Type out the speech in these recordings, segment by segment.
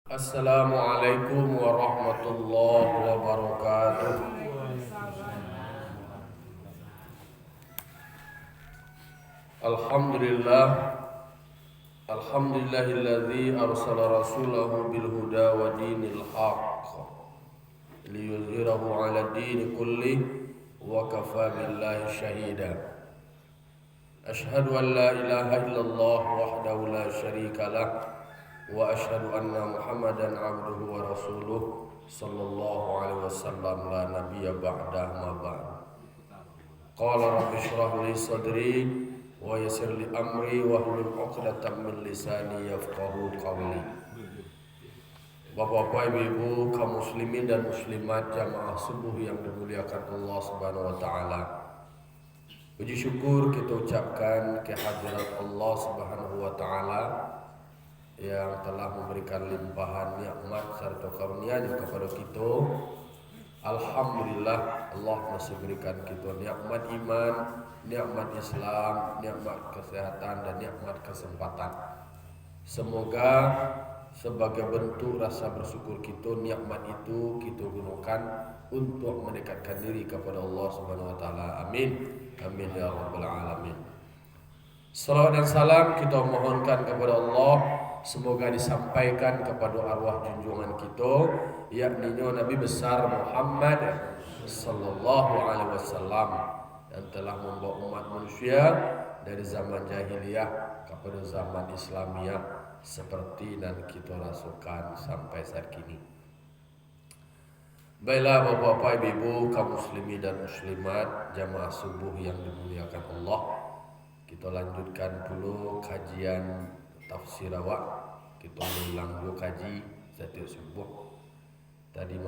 Assalamualaikum warahmatullahi wabarakatuh. Alhamdulillah, alhamdulillahilladzi arsala rasulahu bil huda wa dinil haqq liyuzhirahu 'ala dini kulli wa kafa billahi shahida. Ashhadu an la ilaha illallah wahdahu la syarika lah wa ashhadu anna Muhammadan abduhu wa rasuluh sallallahu alaihi wasallam la nabiyya ba'dah ma ba'd. Qala rabbi shrah li sadri wa yassir li amri wa hlul 'uqdatam min lisani yafqahu qawli. Bapak-bapak, ibu-ibu, kaum muslimin dan muslimat jamaah subuh yang dimuliakan Allah Subhanahu wa taala. Puji syukur kita ucapkan kehadirat Allah Subhanahu wa taala yang telah memberikan limpahan nikmat serta karunia-Nya kepada kita. Alhamdulillah, Allah masih berikan kita nikmat iman, nikmat Islam, nikmat kesehatan dan nikmat kesempatan. Semoga sebagai bentuk rasa bersyukur kita, nikmat itu kita gunakan untuk mendekatkan diri kepada Allah Subhanahu wa taala. Amin. Amin ya rabbal alamin. Salawat dan salam kita mohonkan kepada Allah, semoga disampaikan kepada arwah junjungan kita, yakni Nabi besar Muhammad sallallahu alaihi wasallam yang telah membawa umat manusia dari zaman jahiliyah kepada zaman Islamiyah seperti yang kita rasakan sampai saat kini. Baiklah bapak-bapak, ibu-ibu, kaum muslimin dan muslimat jamaah subuh yang dimuliakan Allah, kita lanjutkan dulu kajian tafsir awak. Kita ulang dulu kaji setiap subuh. Tadi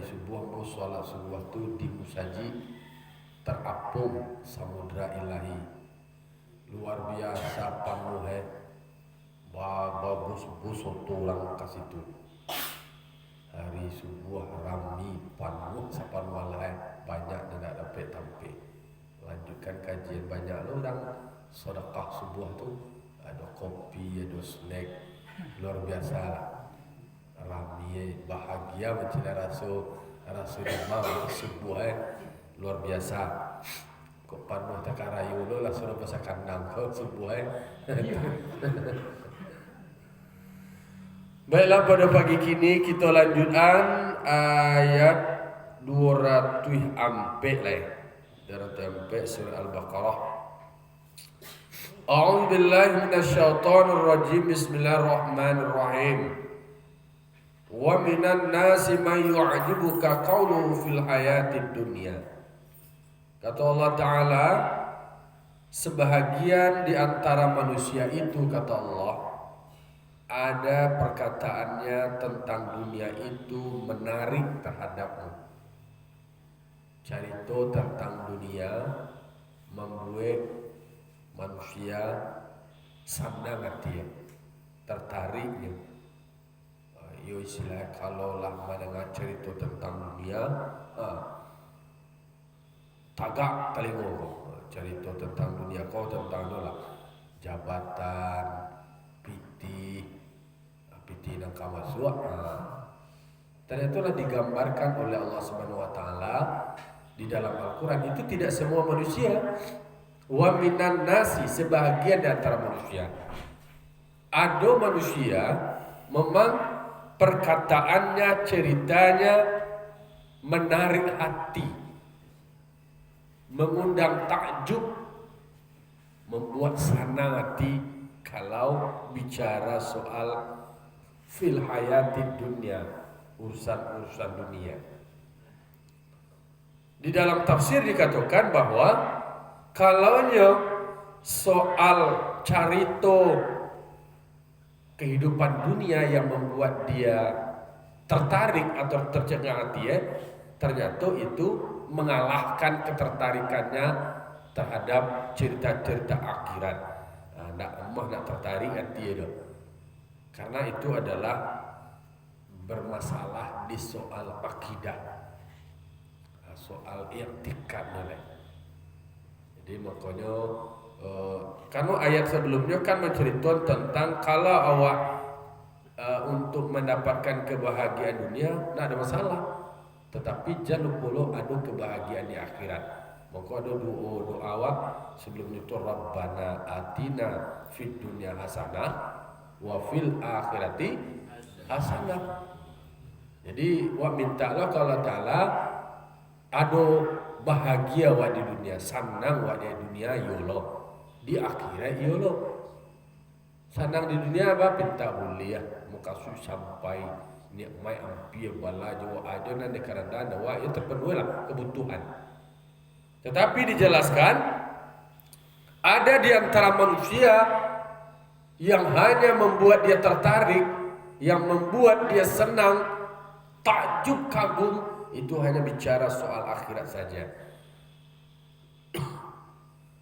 subuh mau sholat subuh tu di musaji terapung samudra ilahi. Luar biasa penuh bagus orang ke situ. Hari subuh rami penuh sapan walai, banyak tidak dapat tampil. Lanjutkan kajian, banyak orang sedekah subuh tu, ada kopi, ada snack, luar biasa lah. Rami bahagia macam rasa demam subuh luar biasa. Kok penuh tak karayu lo lah sudah pasal kandang kau subuh Baiklah, pada pagi kini kita lanjutkan ayat 200 ampe lah. Sampai surah Al-Baqarah. A'udzu billahi minasyaitonir rajim. Bismillahirrahmanirrahim. Wa minan nasi man yu'jibuka qawluhu fil hayatid dunya. Kata Allah Ta'ala, sebahagian di antara manusia itu, kata Allah, ada perkataannya tentang dunia itu menarik terhadapmu. Cerita tentang dunia membuat manusia senang hati, tertariknya. Yo istilah kalau lah mendengar cerita tentang dunia, tagak telinga kau. Cerita tentang dunia kau tentang itulah jabatan, piti nang kamasua. Ternyata itulah digambarkan oleh Allah Subhanahu wa taala di dalam Al-Quran. Itu tidak semua manusia. Wa minan nasi, sebahagian di antara manusia. Ada manusia memang perkataannya, ceritanya menarik hati, mengundang takjub, membuat senang hati kalau bicara soal fil hayatid dunya, urusan-urusan dunia. Di dalam tafsir dikatakan bahwa kalaunya soal carito kehidupan dunia yang membuat dia tertarik atau tercengang hati, ternyata itu mengalahkan ketertarikannya terhadap cerita-cerita akhirat. Nak tertarik hati itu, karena itu adalah bermasalah di soal akidah, soal i'tikad nilai. Jadi makanya karena ayat sebelumnya kan menceritakan tentang kalau awak untuk mendapatkan kebahagiaan dunia, tidak ada masalah. Tetapi jangan lupa ada kebahagiaan di akhirat. Maka ada doa awak sebelum itu, Rabbana atina fid dunya hasanah wa fil akhirati hasanah. Jadi wa minta Allah kalau Ta'ala ada bahagia wa di dunia, senang wa di dunia yolo, di akhirat yolo. Senang di dunia apa? Pinta kuliah, muka sampai nikmat ampir bala jawa ada nan karena wa itu terpenuhi lah kebutuhan. Tetapi dijelaskan ada di antara manusia yang hanya membuat dia tertarik, yang membuat dia senang, takjub, kagum, itu hanya bicara soal akhirat saja.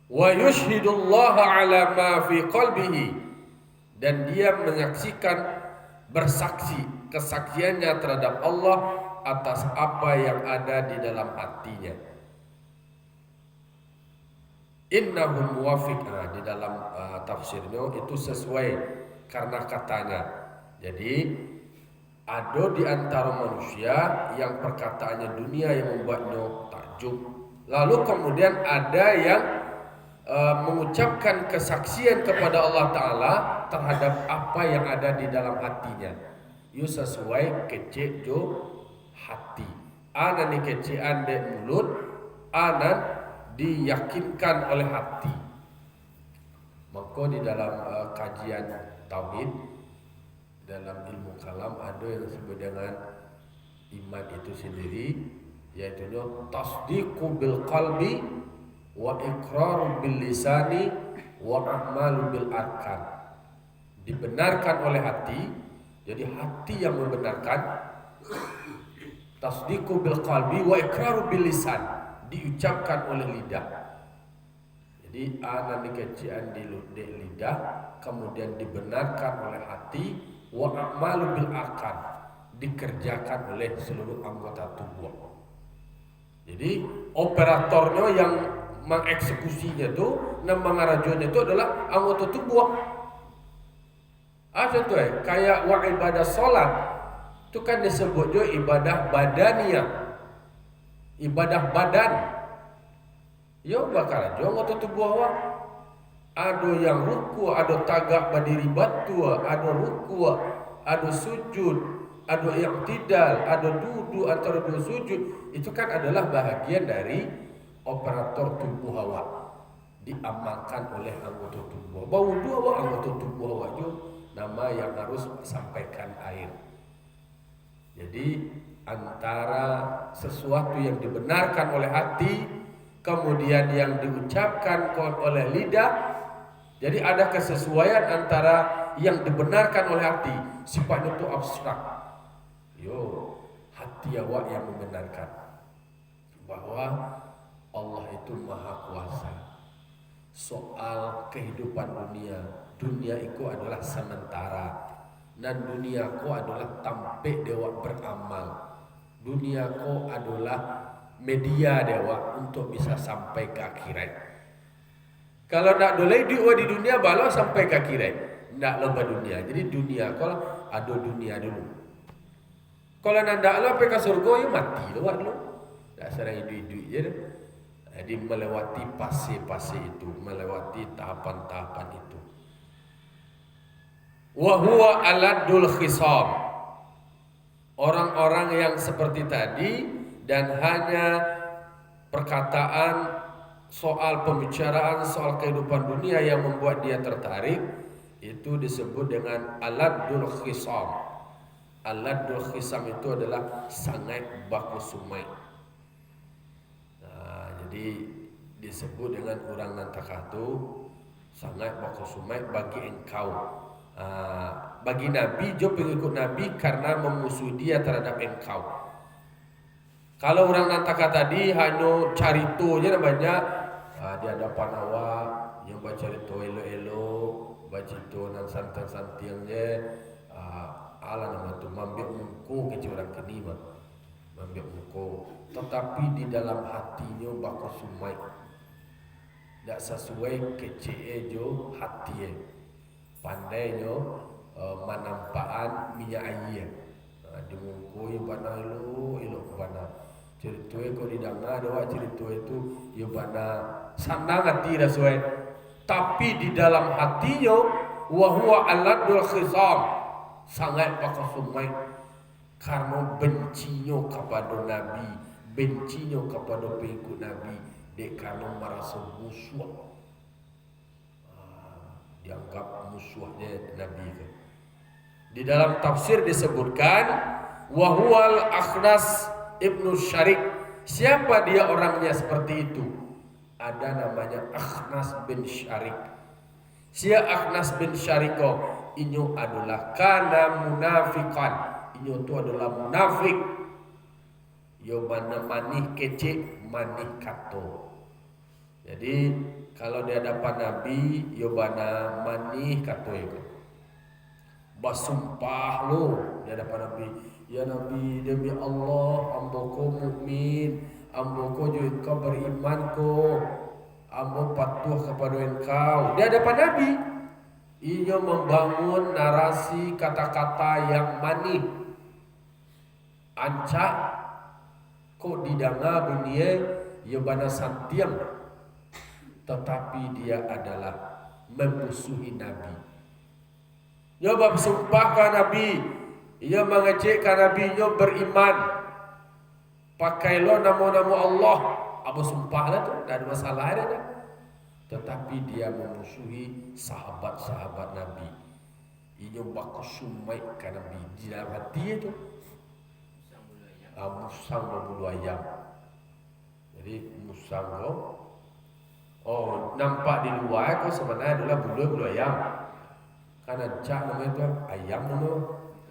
Wa yushhidullaha ala ma fi qalbihi, dan dia menyaksikan, bersaksi, kesaksiannya terhadap Allah atas apa yang ada di dalam hatinya. Innahu muwafiq, di dalam tafsirnya itu sesuai karena katanya. Jadi ada di antara manusia yang perkataannya dunia yang membuatnya takjub. Lalu kemudian ada yang mengucapkan kesaksian kepada Allah Ta'ala terhadap apa yang ada di dalam hatinya. Itu sesuai kecek jo hati. Anan ni kecekan de mulut, anan diyakinkan oleh hati. Maka di dalam kajian tauhid, dalam ilmu kalam ada yang disebut dengan iman itu sendiri, yaitu tasdiqu bil qalbi wa iqraru bil lisani wa a'malu bil arkan. Dibenarkan oleh hati, jadi hati yang membenarkan. Tasdiqu bil qalbi wa iqraru bil lisan, diucapkan oleh lidah. Jadi ana dikecian di lidah, kemudian dibenarkan oleh hati, wa a'malu bil arkan, dikerjakan oleh seluruh anggota tubuh. Jadi operatornya yang mengeksekusinya itu, dan mengarajonya itu adalah anggota tubuh. Contoh kayak wa ibadah salat itu kan disebut juga ibadah badaniyah, ibadah badan. Yo bakal aja anggota tubuh awak. Ada yang ruku, ada tagak berdiri batu, ada ruku, ada sujud, ada i'tidal, ada duduk antara dua sujud. Itu kan adalah bahagian dari operator tubuh awak, diamalkan oleh anggota tubuh. Bau dua awak anggota tubuh awak juga nama yang harus sampaikan air. Jadi antara sesuatu yang dibenarkan oleh hati, kemudian yang diucapkan oleh lidah, jadi ada kesesuaian antara yang dibenarkan oleh hati, sifatnya itu abstrak. Yo, hati awak yang membenarkan bahwa Allah itu maha kuasa. Soal kehidupan dunia itu adalah sementara, dan duniaku adalah tampik dewa beramal. Duniaku adalah media dewa untuk bisa sampai ke akhirat. Kalau nak dolai di dunia balau sampai ke akhirat, nak lomba dunia. Jadi dunia kalau ada dunia dulu. Kalau nak lo pergi ke surga ya mati lewat lo. Tak serang hidup je. Jadi melewati fase-fase itu, melewati tahapan-tahapan itu. Wa huwa aladul khisam, orang-orang yang seperti tadi dan hanya perkataan soal pembicaraan soal kehidupan dunia yang membuat dia tertarik, itu disebut dengan aladul khisam. Aladul khisam itu adalah sangat baku sumai. Jadi disebut dengan orang nantakatu sangat baku sumai bagi engkau. Bagi Nabi, jo pengikut Nabi karena memusuhi dia terhadap engkau. Kalau orang nantaka tadi hanya caritonya namanya, di hadapan awak yang baca carito elo-elo, baca itu nan santan-santiangnya, ala nama tu mambiak muko ke orang kenima, mambiak muko. Tetapi di dalam hatinya baku sumai, tak sesuai kece jo hatinya. Pandainya manampaan minyak air. Dimungkui bana ilo bana cerita ko didanga doa cerita itu yo bana sanang hati rasuai, tapi di dalam hatinya wa huwa aladul khisam, sangat pakasumai karena bencinya kepada Nabi, bencinya kepada pengikut Nabi, dek karena merasa musuh, dianggap musuhnya Nabi itu. Di dalam tafsir disebutkan wahwal Akhnas ibnu Syarik. Siapa dia orangnya seperti itu? Ada namanya Akhnas bin Syarik. Siapa Akhnas bin Syariko? Inyo adalah kana munafikan. Inyo itu adalah munafik. Yo mana manih kecil, manih kato. Jadi kalau di hadapan Nabi, yo mana manih kato itu. Bersumpah lo di hadapan Nabi, ya Nabi demi Allah, ambo ko mukmin, ambo ko juga engkau beriman ko, ambo patuh kepada engkau. Di hadapan Nabi, ia membangun narasi kata-kata yang manis, ancak kok didanga dunia, ia bana santiang, tetapi dia adalah memusuhi Nabi. Ia bersumpahkan Nabi, ia mengecekkan Nabi, ia beriman. Pakai lo nama-nama Allah, apa sumpahlah tu, tak ada masalah ada. Tetapi dia memusuhi sahabat-sahabat Nabi. Ia baku sumaikan Nabi di dalam hati itu. Musang berbulu ayam. Jadi musang lo, oh nampak di luar kau sebenarnya adalah bulu ayam. Karena cak namanya itu ayam nama,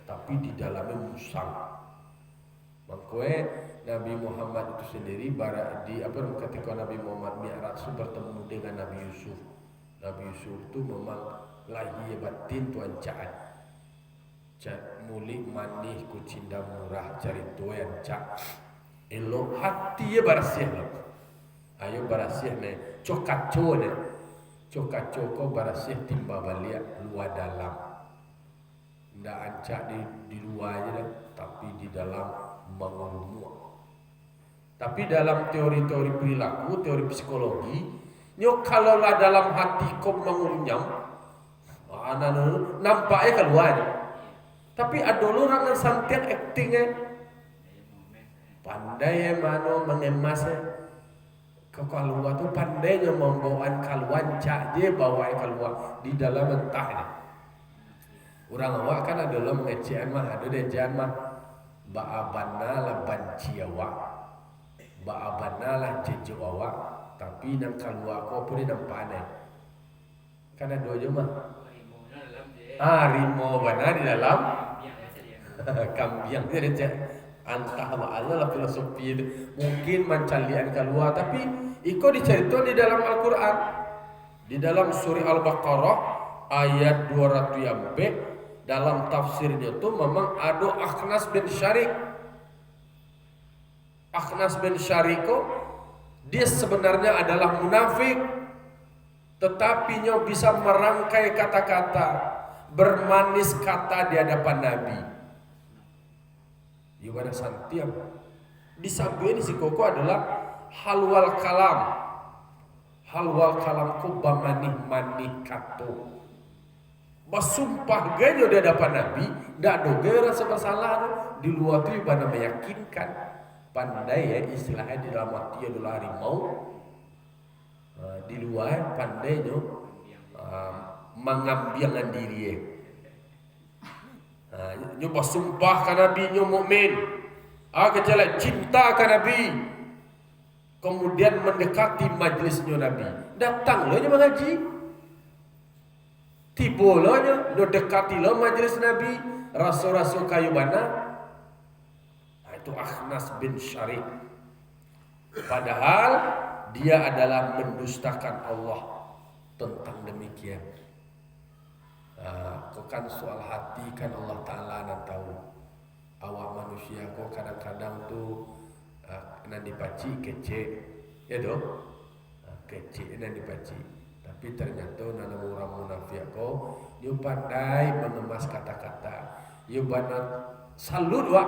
tapi di dalamnya musang. Makanya Nabi Muhammad itu sendiri ketika Nabi Muhammad Mi'raj bertemu dengan Nabi Yusuf. Nabi Yusuf itu memang lahir batin tuan cak. Cak mulik manih ku cinta murah cari tuan cak. Elok hati ya bersih lah. Ayo bersih nih, cokaco nih. Coka-coko barasih timba balik luar dalam. Ndak ancak di luar aja dah, tapi di dalam mengelumua. Tapi dalam teori-teori perilaku, teori psikologi, nyok kalaulah dalam hati kau mengunyam, nampaknya keluar. Tapi ada orang yang santian actingnya, pandai mano mengemasnya. Keluar tu pandainya membawaan kaluan cak je bawa keluar di dalam mentahnya. Orang awak kan adalah mengecehan mah ada dejan mah baabana lah banci awak, baabana lah jejo awak, tapi nang keluar ko pun nampane. Karena dua je mah. Harimau benar di dalam kambiang dia cak. Antah Allah lah filosofi mungkin mencalian keluar, tapi iko diceritakan di dalam Al-Quran, di dalam surah Al-Baqarah ayat 200 sampai dalam tafsirnya itu memang ada Akhnas bin Syarik. Akhnas bin Syariko dia sebenarnya adalah munafik, tetapi nya bisa merangkai kata-kata, bermanis kata di hadapan Nabi. Ibadah santiam. Di samping si koko adalah halwal kalam. Halwal kalam ku bamanih-manih kato. Bersumpah gaya di hadapan Nabi, ndak ada gaya rasa bersalah di luar tu ibadah meyakinkan. Pandai ya istilahnya di dalam hati adalah harimau. Di luar pandainya mengambilkan diri ya. Nyoba sumpah kan Nabi nyo mukmin, kejalan cinta kan Nabi, kemudian mendekati majlisnya Nabi, datang lo nyo mengaji, tiba lo nyo dekati lo majlis Nabi, rasul-rasul kayu bana. Itu Akhnas bin Syarik. Padahal dia adalah mendustakan Allah tentang demikian. Kau kan soal hati kan Allah Ta'ala nak tahu. Awak manusia kau kadang-kadang tu nan dipaci kecil, ya doh, kecil nan dipaci. Tapi ternyata nana orang munafik ko, dia pandai mengemas kata-kata. Dia bana salut wa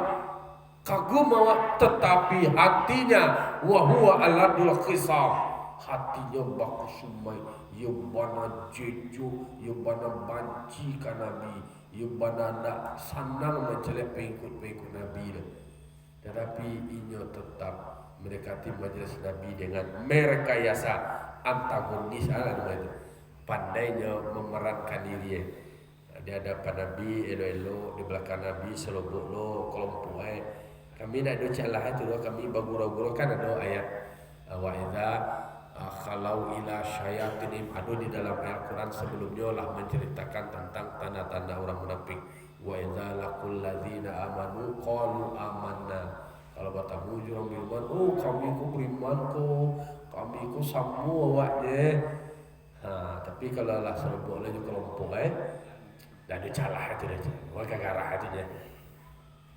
kagum wa, tetapi hatinya wa huwa aladul khisam. Hatinya baku sumai, dia bana jeju, dia bana banci ka Nabi, dia bana nak senang mencelak pengikut-pengikut Nabi. Tetapi inya tetap mendekati majelis Nabi dengan merekayasa antagonis itu, pandainya memerankan diri. Di hadapan Nabi elo-elo, di belakang Nabi selobok lo kelompok. Kami nak ada celah itu loh, kami bagura-gura kan ada ayat wa idza khalau ila syayatin, ada di dalam Al-Quran sebelumnya lah menceritakan tentang tanda-tanda orang munafik. Wa idza laqul ladzina amanu qalu amanna. Kalau bertemu jurang beriman, oh kami ku beriman ko, kami ku samu awaknya. Tapi kalau lah serobok lagi kelompok dah ada calah itu dah, warga garah itu je.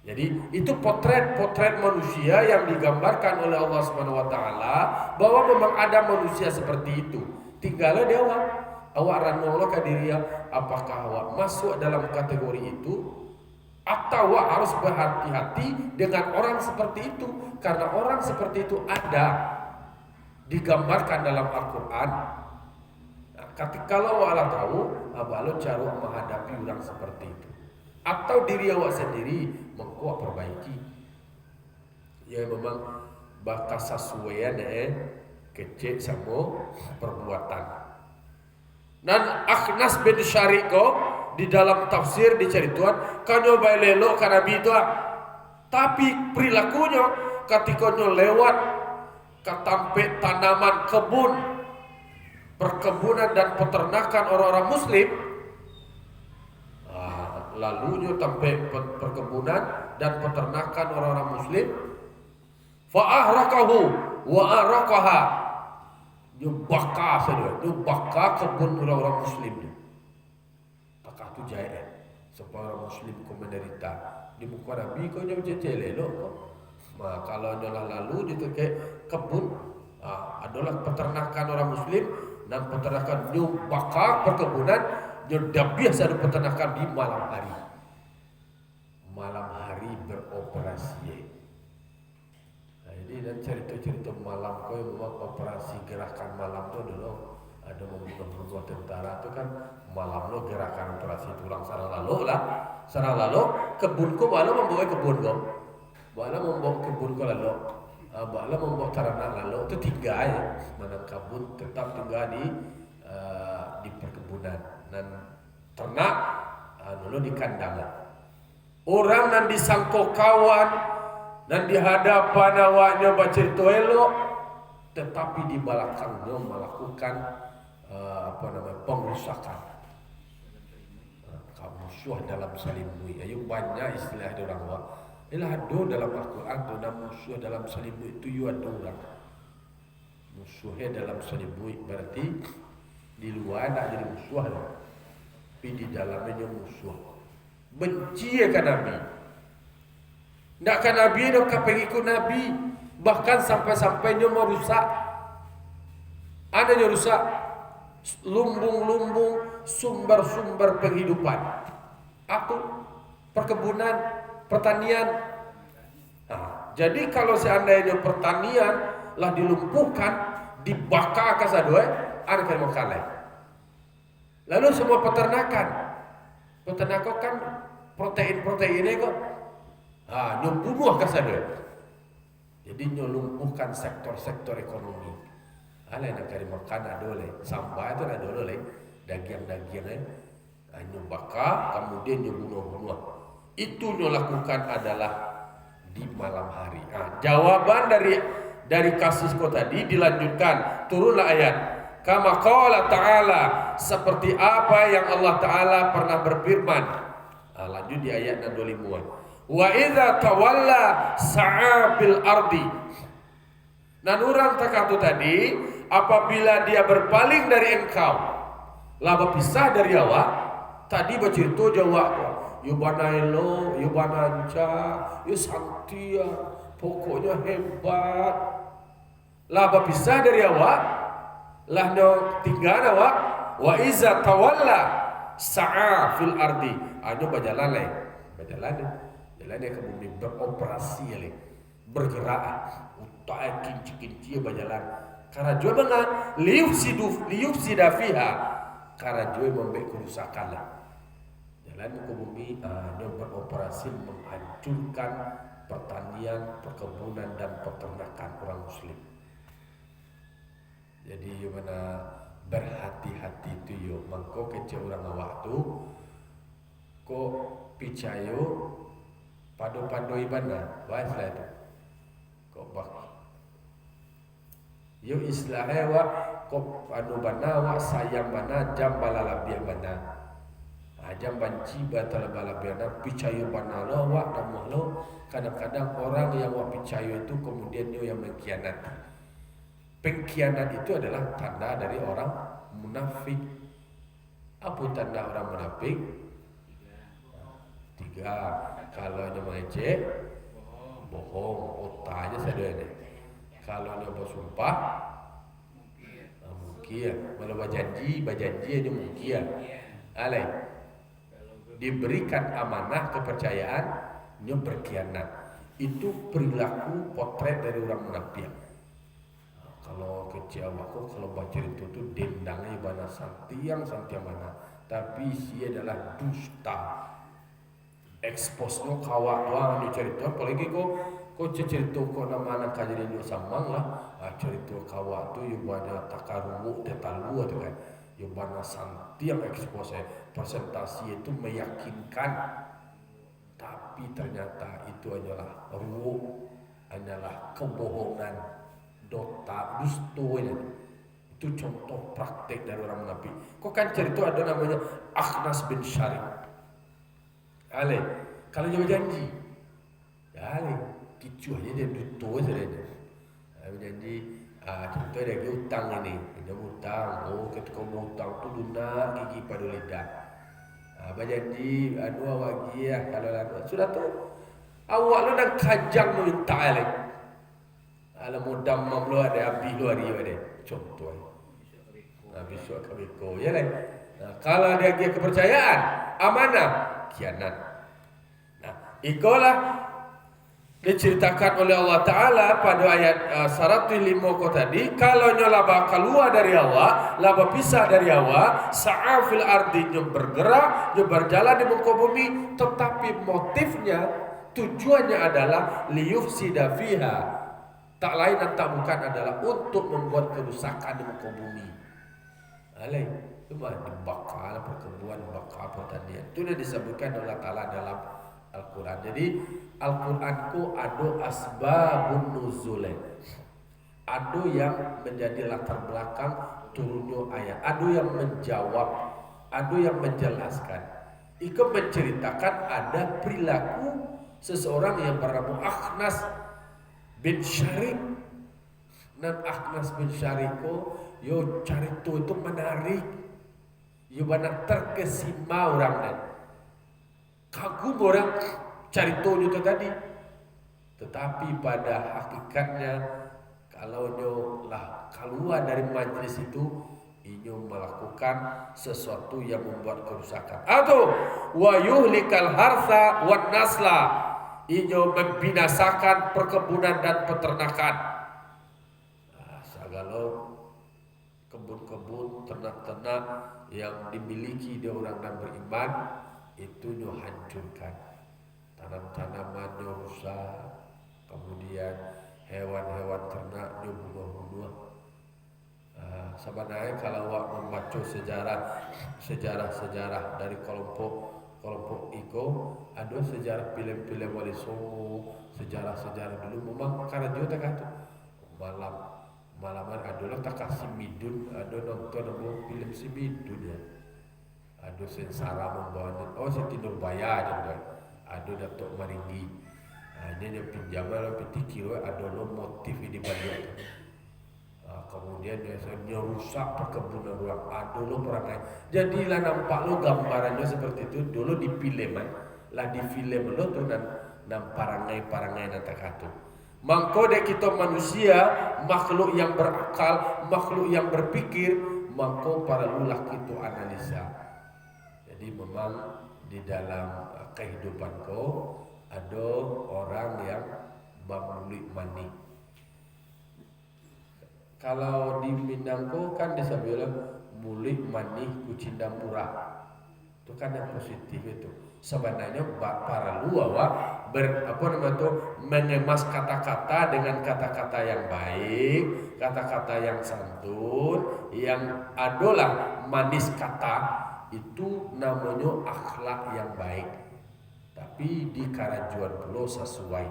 Jadi itu potret manusia yang digambarkan oleh Allah Subhanahu Wa Taala bahwa memang ada manusia seperti itu. Tinggalnya dia awak ranolo ke diri, apakah awak masuk dalam kategori itu? Atau harus berhati-hati dengan orang seperti itu, karena orang seperti itu ada digambarkan dalam Al-Quran. Nah, kalau Allah tahu, abah lo cara menghadapi orang seperti itu, atau diri awak sendiri mengkuat perbaiki. Ya memang bakal sesuaian kecil sama perbuatan. Dan Akhnas bin Syariq di dalam tafsir diceritakan kanyo bae lelo ka Nabi itu, tapi perilakunya ketika nyo lewat ke tampe tanaman kebun, perkebunan dan peternakan orang-orang muslim, lalu nyo tampe perkebunan dan peternakan orang-orang muslim, fa ahraqahu wa araqaha, nyo bakar saja, nyo bakar kebun orang-orang muslim. Tu jaya supaya orang muslim kau menderita di muka Nabi kau jangan cecele lo. Kalau adalah lalu di kebun adalah peternakan orang muslim dan peternakan new bakar perkebunan sudah biasa ada peternakan di malam hari beroperasi. Jadi dan cerita-cerita malam kau yang membuat operasi gerakan malam tu dulu ada membunuh tentara tu kan malam lo gerakan operasi tulang sarang lalu kebunku bala membawa kebun ko bala membawa kebun ko lalu bala membawa ternak lalu itu tinggal ya mana kebun tetap tinggal di perkebunan dan ternak dulu di kandang orang dan disangko kawan dan di hadapan awaknya bacerita elok, tetapi di belakangnya melakukan pengrusakan. Musuh dalam saling bui. Ayo banyak istilah ada orang awak. Ialah ada dalam Al-Quran tu nama musuh dalam saling bui itu you ada orang. Musuhnya dalam saling bui berarti di luar tak jadi musuh lah. Tapi di dalamnya musuh. Benci akan Nabi. Tak akan Nabi, tak akan pengikut Nabi. Bahkan sampai-sampainya merusak. Ada yang rusak lumbung-lumbung sumber-sumber penghidupan. Aku perkebunan, pertanian. Jadi kalau seandainya pertanian lah dilumpuhkan, dibakar ke sadue, ada yang makan lain. Lalu semua peternakan kan protein-proteinnya kok nyembunuh ke sadue. Jadi nyelumpuhkan sektor-sektor ekonomi. Ala nak cari makan ada oleh, sampah itu ada oleh, daging-dagingnya, nyubaka, kemudian nyubunuh-bunuh. Itu lakukan adalah di malam hari. Jawaban dari kasus kau tadi dilanjutkan, turunlah ayat. Kama qala ta'ala, seperti apa yang Allah Ta'ala pernah berfirman. Lanjut di ayat 25. Wa idza tawalla sa'a bil ardi. Dan orang takatu tadi, apabila dia berpaling dari engkau, laba pisah dari awak, tadi bercerita jawab, yubana elo, yubana anca, santia, pokoknya hebat. Laba pisah dari awak, lah no tinggal wa iza tawalla sa'a fil ardi. Anu berjalan ke bumi, beroperasi le, bergerak, utak kinci berjalan. Karena jua banga liyufsida fiha, karena jua membuat kerusakan lah. Jalan ke bumi anu beroperasi menghancurkan pertanian, perkebunan dan peternakan orang muslim. Jadi mana berhati-hati itu yo, mangko kecil orang awak tu ko picayo pado-pado ibana, bahas lah itu. Ko bak. Yo istilahnya wa ko pado bana wa sayang bana jam balalabiah bana. Jam banci batal balabiana picayo bana lo wa namuh lo. Kadang-kadang orang yang wa picayo itu kemudian dia yang mengkhianati. Pengkhianat itu adalah tanda dari orang munafik. Apa tanda orang munafik? 3. Kalau dia mengecek, bohong, otaknya saja. Kalau dia bersumpah, mungkin. Kalau berjanji aja mungkin. Alai. Diberikan amanah kepercayaan, dia berkhianat. Itu perilaku potret dari orang munafik. Kalau kecil aku kalau baca itu tuh dendangnya bana santiang mana, tapi dia adalah dusta. Eksposnya kawat doang cerita, apalagi kok cerita kok nama anak kajian itu samang lah. Cerita kawat tu yang bana takarumu detalu atau kan, yang bana santiang eksposnya. Presentasi itu meyakinkan, tapi ternyata itu hanyalah ruwuk, hanyalah kebohongan. Dota dusto itu contoh praktek dari orang munafik. Kok kan cerita ada namanya Akhnas bin Syarif. Ale, kalau dia berjanji, ya ale, kicu aja dia dusto saja. Berjanji, contoh dia utang ini, dia utang, ketika mau utang tu lunak gigi pada lidah. Berjanji, awak ya kalau sudah tu, awak lu dah kajang minta ale. Alam mudam mamlu ada api luar dia ada contoh. Nabi suat kabiko ya lah. Kalau dia kepercayaan, amanah, khianat. Nah, ikolah diceritakan oleh Allah Taala pada ayat 105 tadi. Kalau laba keluar dari Allah, laba pisah dari Allah, sa'afil ardi bergerak, berjalan di muka bumi, tetapi motifnya, tujuannya adalah liyufsida fiha. Tak lain dan tak bukan adalah untuk membuat kerusakan di muka bumi. Alai, itu bakal perkebunan, bakal pertanian. Itu sudah disebutkan oleh Allah Ta'ala dalam Al-Quran. Jadi Al-Quran ku ada asbabun nuzul. Ada yang menjadi latar belakang turunnya ayat. Ada yang menjawab, ada yang menjelaskan. Ikut menceritakan ada perilaku seseorang yang bernama Akhnas bin Syarif. Dan Akhnas bin Syarif yo carito itu menarik, yo banyak terkesima orang dan kagum orang carito itu tadi. Tetapi pada hakikatnya kalau nyo lah keluar dari majlis itu, inyo melakukan sesuatu yang membuat kerusakan. Atau wa yuhlikal harsa wan nasla, inyo membinasakan perkebunan dan peternakan. Segala kebun-kebun, ternak-ternak yang dimiliki dia orang dan beriman itu nyo hancurkan. Tanam-tanaman nyo rusak, kemudian hewan-hewan ternak nyo bunuh-bunuh. Sebenarnya kalau awak membaca sejarah dari kelompok Iko, ada sejarah film-film Wali Songo, sejarah dulu memang karena dia tak kata malaman adalah tak kasih midun, ada nonton film si midun ya, ada Sensara membawa, Siti Nurbaya ada Datuk Maringgi, ini yang pinjaman petikir ada motif di balik. Kemudian dia rusak perkebunan orang, ada lo perangai. Jadilah nampak lo gambarannya seperti itu dulu di film lah di film lo tuh dan parangai nanti katu. Mangko dek kita manusia, makhluk yang berakal, makhluk yang berpikir, mangko para lulah kita analisa. Jadi memang di dalam kehidupanku ada orang yang memulik mani. Kalau di Minangko kan disebut mulik mani kucinda murah. Itu kan yang positif itu. Sebenarnya para luawa mengemas kata-kata dengan kata-kata yang baik, kata-kata yang santun, yang adalah manis kata, itu namanya akhlak yang baik. Tapi di karajuan pulau sesuai.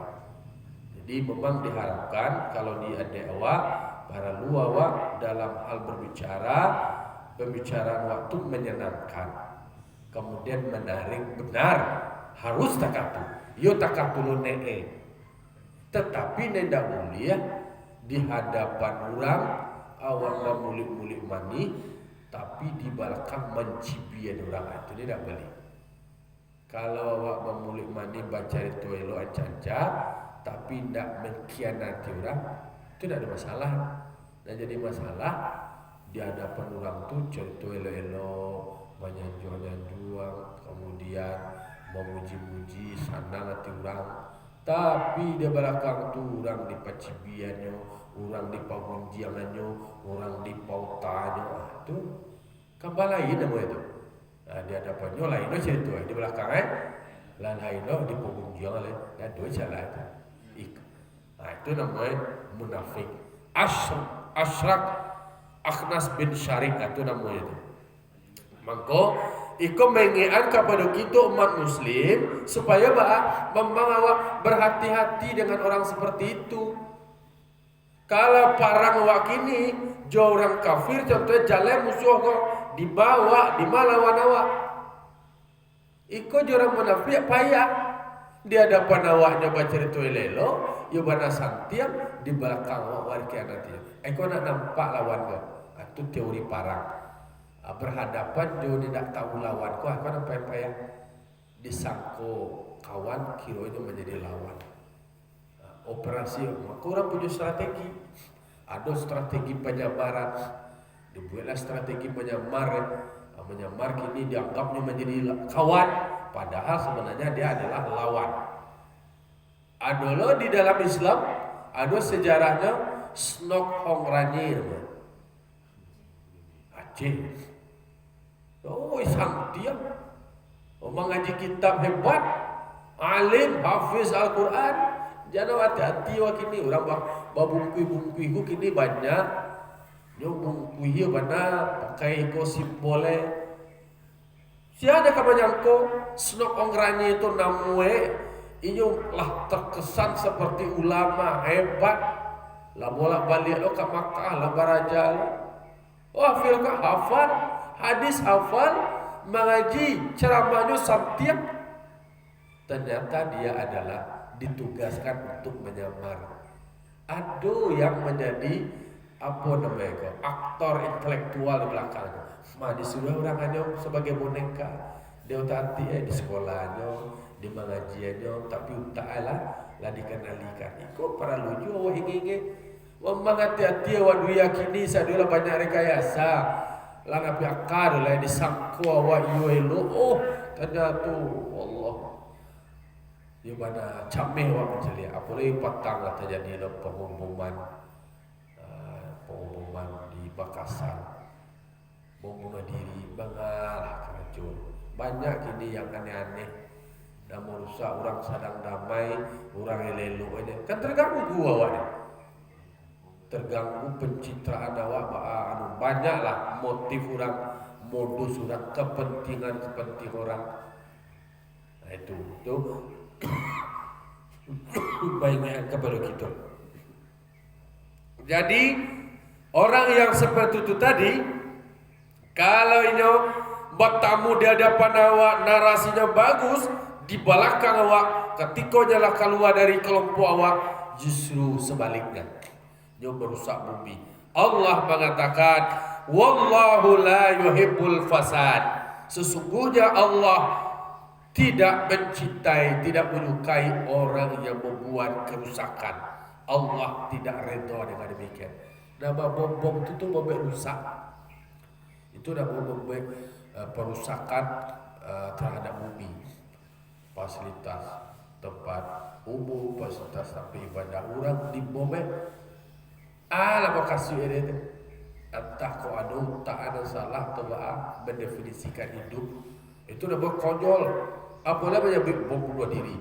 Jadi memang diharapkan kalau di adewa para luawa dalam hal pembicaraan waktu menyenangkan. Kemudian menarik benar harus takatu yo takatu nee tetapi nenda mulia di hadapan orang awak memulik-mulik mani tapi di belakang mencibian orang itu tidak boleh. Kalau awak memulik mani baca itu elo anca tapi tidak mengkhianati orang itu tidak ada masalah. Dan jadi masalah di hadapan orang tuh cerita elo-elo menyanjung-nyanjung, kemudian memuji-muji senang hati orang, tapi di belakang tu orang di pacibiannya, orang di pamunjiangannya, orang di pautannya, itu kembali nama itu. Nah, di hadapannya lain itu cerita di belakang lain di pamunjian lain, dan dua salah itu. Nah itu namanya munafik. Asyrak Akhnas bin Syarik itu namanya itu. Maka iko mengingat kepada kita umat muslim supaya membawa berhati-hati dengan orang seperti itu. Kalau parang wakini jauh orang kafir contohnya jalan musuh kok dibawa dimalawan awak. Iko jorang munafik payah di hadapan awaknya baca itu lelo, yo bana santiam di belakang awak warga nanti. Iko nak nampak lawan kau. Itu teori parang. Berhadapan dia tidak tahu lawan kau apa yang disangko kawan kira itu menjadi lawan. Operasi maka orang punya strategi. Ada strategi penyabaran, dibuatlah strategi menyamar kini dianggapnya menjadi kawan padahal sebenarnya dia adalah lawan. Adalah di dalam Islam ada sejarahnya Snok Hongranyi Aceh. Oh, santiam. Mengaji kitab hebat, alim, hafiz Al-Quran. Jangan hati-hati wah kini orang babungkui ku kini banyak. Dia bungkui mana pakai ko simbole. Siapa kabanyangko Snok Hongranyi itu namue inyo lah terkesan seperti ulama hebat. Lah bolak balik lo ke Makkah lah barajal. Wah fil ka hafal hadis hafal, mengaji ceramahnya santiap. Ternyata dia adalah ditugaskan untuk menyamar. Ada yang menjadi aktor intelektual di belakangnya. Disuruh orang hanya sebagai boneka. Dia utak di sekolahnya, di mengajiannya, tapi utak lah dikenalikan. Ikut para lucu, wah hingi. Wah hati-hati, waduh yakini sadulah banyak rekayasa. Lana piakar lah disangku awak elo. Oh ternyata Allah. Di mana cameh awak mencelia. Apalagi patang lah terjadi pengumuman di Makassar. Membunuh diri bengal kerajaan. Banyak ini yang aneh-aneh. Dan merusak orang sedang damai, orang elelo aja. Kan terganggu awak. Terganggu pencitraan awak banyaklah motif orang, modus orang, kepentingan orang. Nah itu baiknya kepada kita. Jadi orang yang seperti itu tadi, kalau ini bertamu di hadapan awak narasinya bagus, di belakang awak ketika nyala keluar dari kelompok awak justru sebaliknya. Dia merusak bumi. Allah mengatakan, wallahu la yuhibbul fasad. Sesungguhnya Allah tidak mencintai, tidak menyukai orang yang membuat kerusakan. Allah tidak redha dengan demikian. Nama bom itu tuh bom rusak. Itu nama bom perusakan terhadap bumi, fasilitas tempat umum, fasilitas sampai ibadah orang di bom. Lah makasih ini entah kau ada tak ada salah atau mendefinisikan hidup itu nama konyol. Apa namanya bom bunuh diri?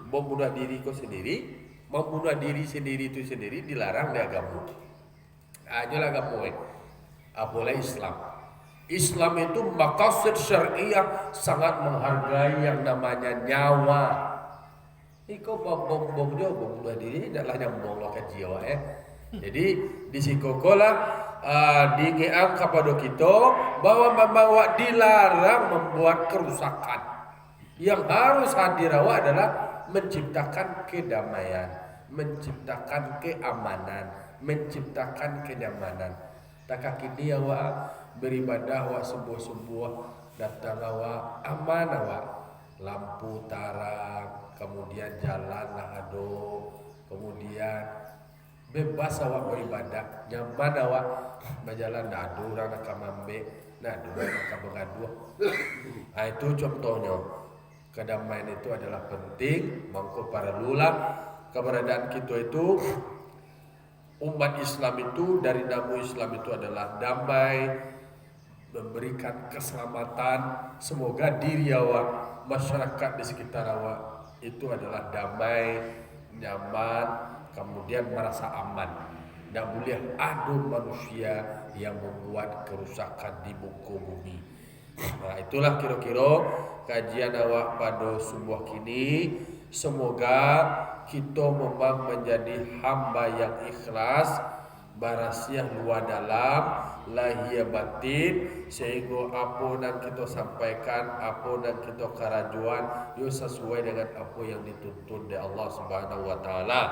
Membunuh diri kau sendiri, membunuh diri sendiri itu sendiri dilarang di agama. Aja agama boleh Islam. Islam itu maqasid syariah sangat menghargai yang namanya nyawa. Iko bom bunuh diri adalah yang membawa jiwa Jadi di sikokola diingat kepada kita bahwa membawa dilarang membuat kerusakan. Yang harus hadir adalah menciptakan kedamaian, menciptakan keamanan, menciptakan kenyamanan. Tak kini awak beribadah awak sebuah datang awak aman awak, lampu tarang, kemudian jalan lahado, kemudian bebas awak beribadah, nyaman awak berjalan nado orang nak kamambe, nado orang nak mengaduh. Itu contohnya. Kedamaian itu adalah penting. Mangko para lula keberadaan kita itu umat Islam itu dari nama Islam itu adalah damai, memberikan keselamatan. Semoga diri awak, masyarakat di sekitar awak itu adalah damai, nyaman, kemudian merasa aman. Tidak boleh ada manusia yang membuat kerusakan di muka bumi. Nah itulah kira-kira kajian awak pada subuh kini. Semoga kita memang menjadi hamba yang ikhlas, barasiah luar dalam, lahir batin, sehingga apa yang kita sampaikan, apa yang kita kerajuan, itu sesuai dengan apa yang dituntut oleh Allah Subhanahu Wa Taala.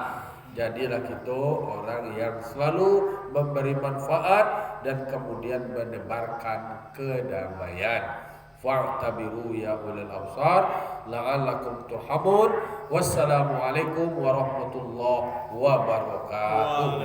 Jadilah kita orang yang selalu memberi manfaat dan kemudian menebarkan kedamaian. Fa'tabiru ya ulil absar la'allakum turhamun. Wassalamualaikum warahmatullahi wabarakatuh.